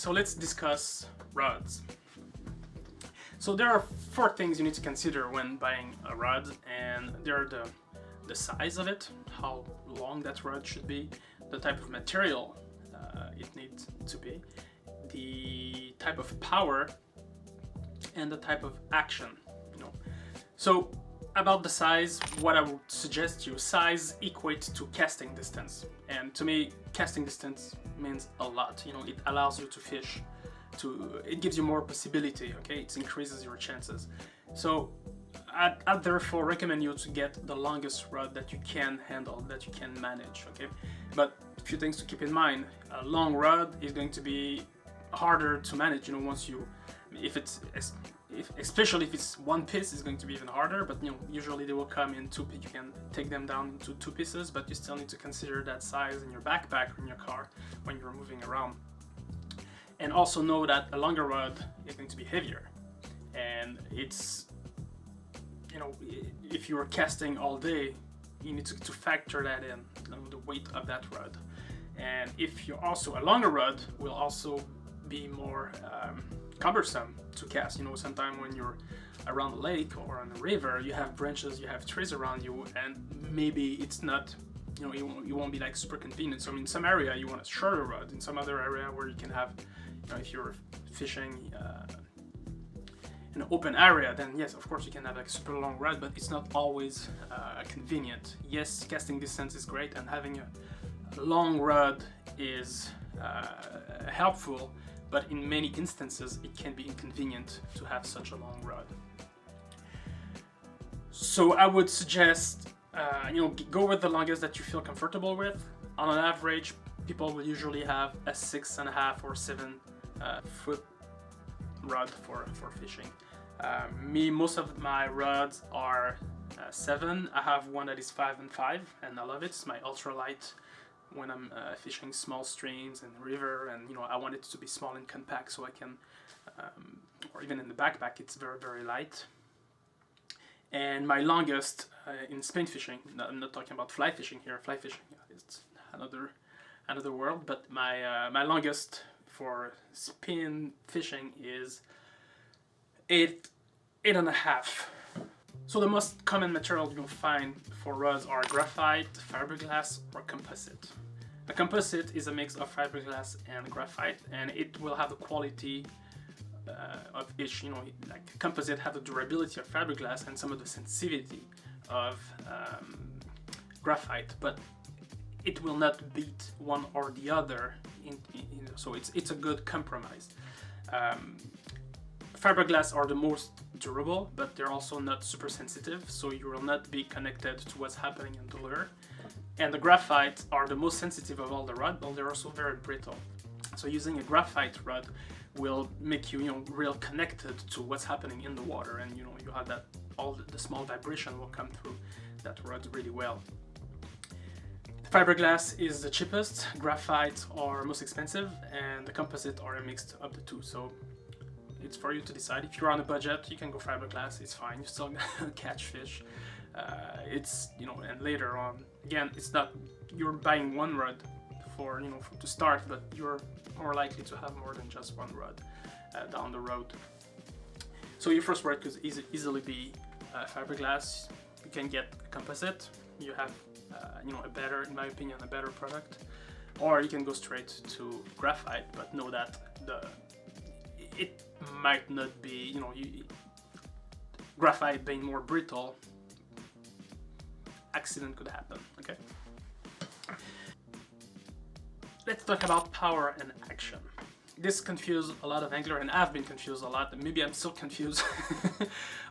So let's discuss rods. So there are 4 things you need to consider when buying a rod, and they're the size of it, how long that rod should be, the type of material it needs to be, the type of power, and the type of action. So about the size, what I would suggest you, size equates to casting distance, and to me casting distance means a lot. It allows you to fish, it gives you more possibility, okay? It increases your chances. So I therefore recommend you to get the longest rod that you can handle, that you can manage, okay? But a few things to keep in mind. A long rod is going to be harder to manage, especially if it's one piece, it's going to be even harder, but usually they will come in 2 you can take them down into 2 pieces, but you still need to consider that size in your backpack or in your car when you're moving around. And also know that a longer rod is going to be heavier, and it's, if you're casting all day, you need to factor that in, the weight of that rod. And if you're also, a longer rod will also be more cumbersome to cast. Sometimes when you're around a lake or on a river, you have branches, you have trees around you, and maybe it's not, you won't be like super convenient. So in some area you want a shorter rod, in some other area where you can have, if you're fishing in an open area, then yes, of course you can have like a super long rod, but it's not always convenient. Yes, casting distance is great, and having a long rod is helpful, but in many instances it can be inconvenient to have such a long rod. So I would suggest go with the longest that you feel comfortable with. On an average, people will usually have a 6.5 or 7 foot rod for fishing. Most of my rods are 7. I have one that is 5 and 5, and I love it. It's my ultralight when I'm fishing small streams and river, and I want it to be small and compact, so I can, or even in the backpack, it's very, very light. And my longest in spin fishing, I'm not talking about fly fishing here. Fly fishing is another world, but my longest for spin fishing is 8.5. So the most common material you'll find for rods are graphite, fiberglass, or composite. A composite is a mix of fiberglass and graphite, and it will have the quality of each. Like composite have the durability of fiberglass and some of the sensitivity of graphite, but it will not beat one or the other. So it's a good compromise. Fiberglass are the most durable, but they're also not super sensitive, so you will not be connected to what's happening in the lure. And the graphite are the most sensitive of all the rods, but they're also very brittle. So using a graphite rod will make you, real connected to what's happening in the water, and you have that, all the small vibration will come through that rod really well. Fiberglass is the cheapest, graphite are most expensive, and the composite are a mix of the two. So it's for you to decide. If you're on a budget, you can go fiberglass, it's fine, you still catch fish. It's, and later on, again, it's not, you're buying one rod to start, but you're more likely to have more than just one rod down the road. So your first rod could easily be fiberglass. You can get a composite, you have a better, in my opinion, a better product, or you can go straight to graphite, but know that it might not be, graphite being more brittle, accident could happen, okay? Let's talk about power and action. This confused a lot of angler, and I've been confused a lot, and maybe I'm still confused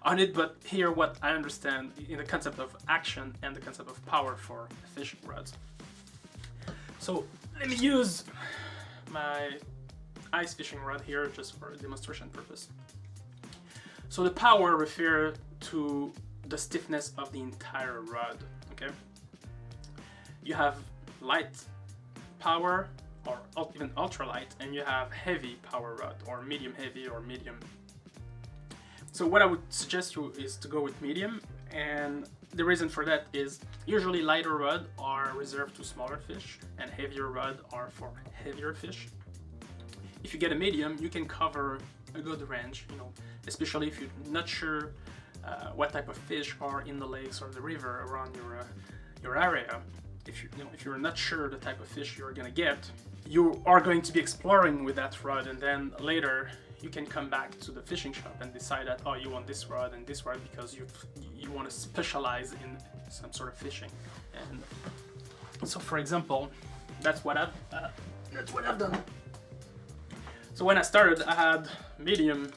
on it, but here what I understand in the concept of action and the concept of power for fishing rods. So let me use my ice fishing rod here just for demonstration purpose. So the power refers to the stiffness of the entire rod, okay? You have light power, or even ultralight, and you have heavy power rod, or medium heavy, or medium. So what I would suggest you is to go with medium, and the reason for that is usually lighter rod are reserved to smaller fish, and heavier rod are for heavier fish. if you get a medium, you can cover a good range, you know, especially if you're not sure what type of fish are in the lakes or the river around your area. If you're not sure the type of fish you're gonna get, you are going to be exploring with that rod, and then later you can come back to the fishing shop and decide that, oh, you want this rod and this rod because you want to specialize in some sort of fishing. And so, for example, that's what I've done. So when I started, I had medium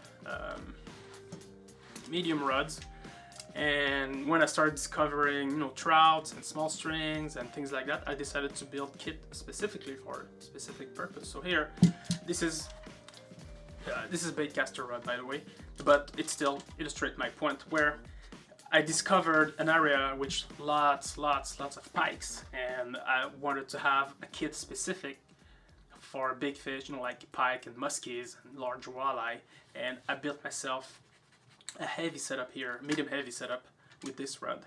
rods, and when I started discovering, you know, trouts and small strings and things like that, I decided to build kit specifically for a specific purpose. So here, this is baitcaster rod, by the way, but it still illustrates my point, where I discovered an area which lots of pikes, and I wanted to have a kit specific for big fish, you know, like pike and muskies and large walleye, and I built myself a heavy setup here, medium heavy setup with this rod.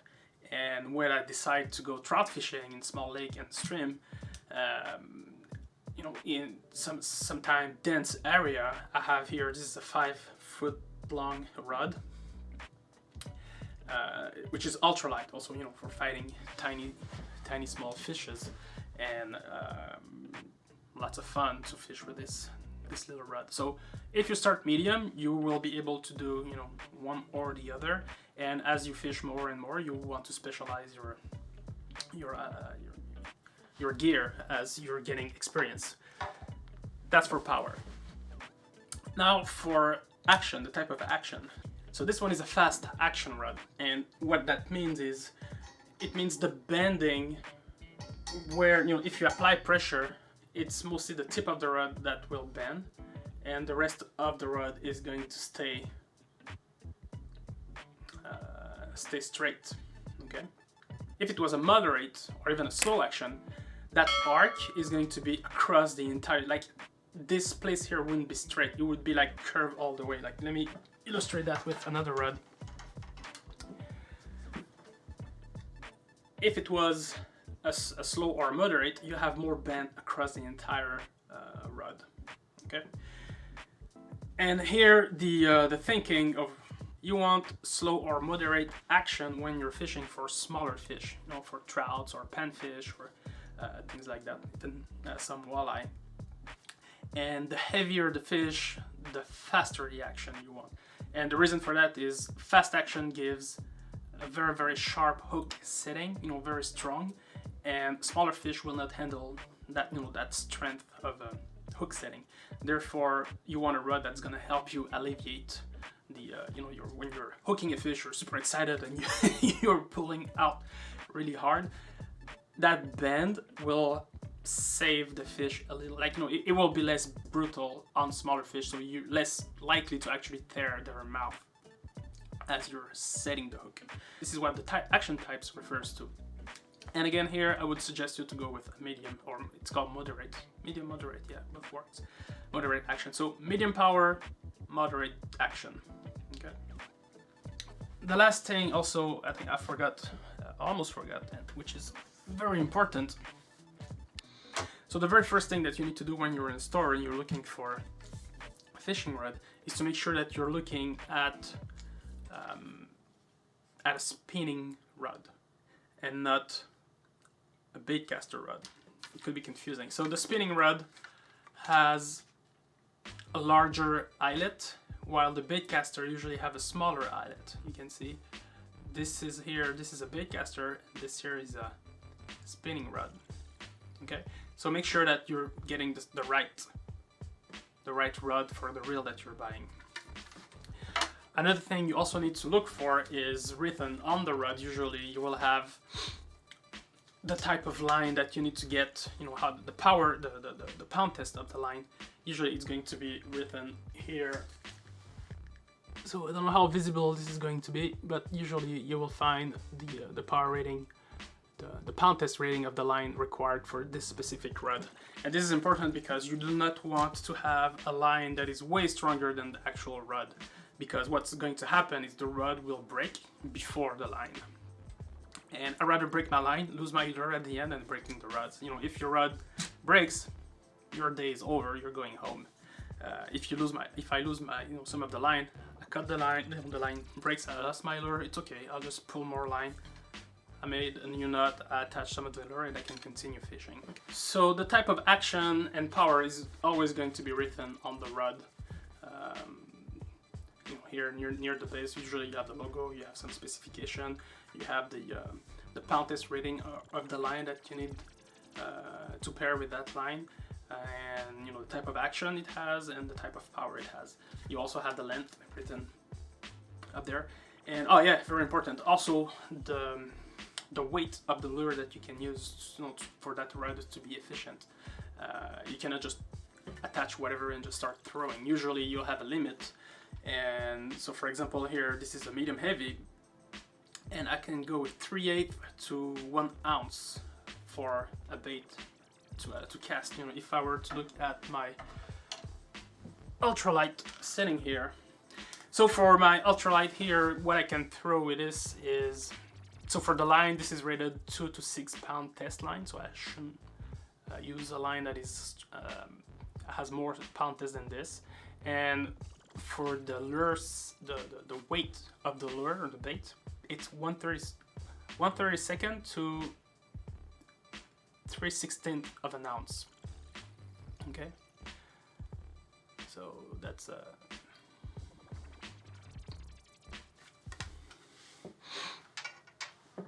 And when I decide to go trout fishing in small lake and stream, you know, in sometime dense area, I have here, this is a 5-foot long rod, which is ultralight, also, you know, for fighting tiny small fishes, and lots of fun to fish with this little rod. So if you start medium, you will be able to do, you know, one or the other, and as you fish more and more, you want to specialize your gear as you're getting experience. That's for power. Now for action, the type of action. So this one is a fast action rod, and what that means is, it means the bending where, you know, if you apply pressure, it's mostly the tip of the rod that will bend, and the rest of the rod is going to stay straight. Okay. If it was a moderate or even a slow action, that arc is going to be across the entire, like this place here wouldn't be straight, it would be like curved all the way. Like, let me illustrate that with another rod. If it was a slow or moderate, you have more bend across the entire rod. Okay. And here the thinking of, you want slow or moderate action when you're fishing for smaller fish, you know, for trouts or panfish or things like that, even some walleye. And the heavier the fish, the faster the action you want. And the reason for that is fast action gives a very sharp hook setting, you know, very strong, and smaller fish will not handle that, you know, that strength of a hook setting. Therefore, you want a rod that's going to help you alleviate the, you know, when you're hooking a fish, you're super excited and you're pulling out really hard. That bend will save the fish a little, like, you know, it will be less brutal on smaller fish, so you're less likely to actually tear their mouth as you're setting the hook. This is what the action types refers to. And again, here I would suggest you to go with a medium, or it's called moderate. Medium, moderate, yeah, both words. Moderate action. So medium power, moderate action. Okay. The last thing also, I think I almost forgot, which is very important. So the very first thing that you need to do when you're in a store and you're looking for a fishing rod is to make sure that you're looking at a spinning rod and not a baitcaster rod. It could be confusing. So the spinning rod has a larger eyelet, while the baitcaster usually have a smaller eyelet. You can see this is a baitcaster, this here is a spinning rod. Okay, so make sure that you're getting the right rod for the reel that you're buying. Another thing you also need to look for is written on the rod. Usually you will have the type of line that you need to get, you know, how the power, the pound test of the line. Usually it's going to be written here. So I don't know how visible this is going to be, but usually you will find the power rating, the pound test rating of the line required for this specific rod. And this is important because you do not want to have a line that is way stronger than the actual rod, because what's going to happen is the rod will break before the line. And I'd rather break my line, lose my lure at the end, than breaking the rods. You know, if your rod breaks, your day is over, you're going home. If I lose my some of the line, I cut the line. The line breaks. I lost my lure. It's okay. I'll just pull more line. I made a new knot. I attached some of the lure, and I can continue fishing. So the type of action and power is always going to be written on the rod. Here near the base, usually you have the logo. You have some specification. You have the pound test rating of the line that you need to pair with that line. And the type of action it has and the type of power it has. You also have the length written up there, and oh yeah, very important. Also the weight of the lure that you can use for that rod to be efficient. You cannot just attach whatever and just start throwing. Usually you'll have a limit, and so for example here this is a medium heavy, and I can go with 3/8 to 1 ounce for a bait to cast. If I were to look at my ultralight setting here, so for my ultralight here, what I can throw with this is, so for the line, this is rated 2 to 6 pound test line, so I shouldn't use a line that is has more pound test than this. And for the lures, the weight of the lure or the bait, it's 1/32 to 3/16 of an ounce. Okay, so that's